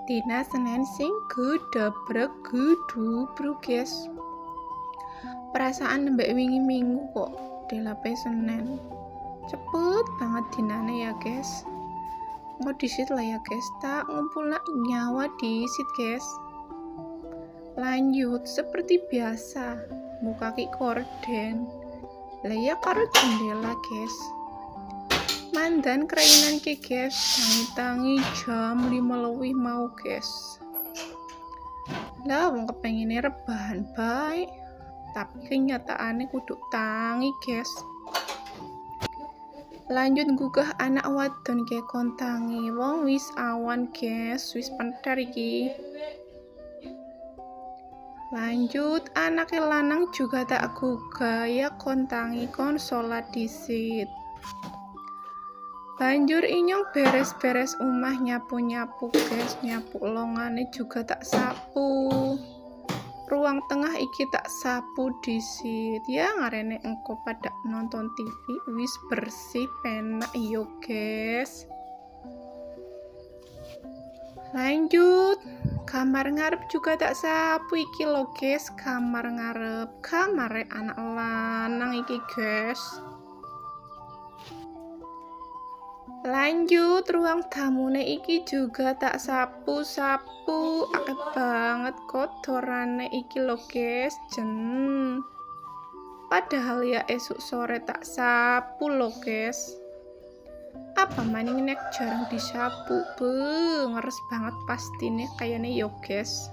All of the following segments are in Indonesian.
Dina Senin sing gedabrak gedubru guys. Perasaan nembek wingi minggu kok delape Senin. Cepet banget dinane ya guys. Mau disit lah ya guys. Tak ngumpul nak nyawa disit guys. Lanjut seperti biasa. Muka ki korden. Lah ya karo jendela guys. Mandan kerainan ke guys, tangi-tangi jam 5 lebih mau guys. Lah wong kepengine rebahan baik, tapi kenyataannya kudu tangi guys. Lanjut gugah anak wadon ke kontangi, wong wis awan guys, wis pentar iki. Lanjut anak lanang juga tak gugah ya kontangi kon sholat disit. Banjur inyong beres-beres omah nyapu-nyapu guys, nyapu longane juga tak sapu. Ruang tengah iki tak sapu disit. Ya ngarene engko pada nonton TV wis bersih penak yo guys. Lanjut kamar ngarep juga tak sapu iki lo guys, kamar ngarep, kamare anak lanang iki guys. Lanjut ruang tamune iki juga tak sapu-sapu, akeh banget kotorane iki lo guys, jen. Padahal ya esuk sore tak sapu lo guys. Apa maning nek jarang disapu, ngeres banget pastine kayaknya yo guys.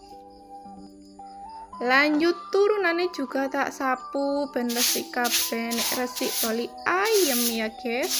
Lanjut turunane juga tak sapu, ben resik kabeh nek resik bali ayam ya guys.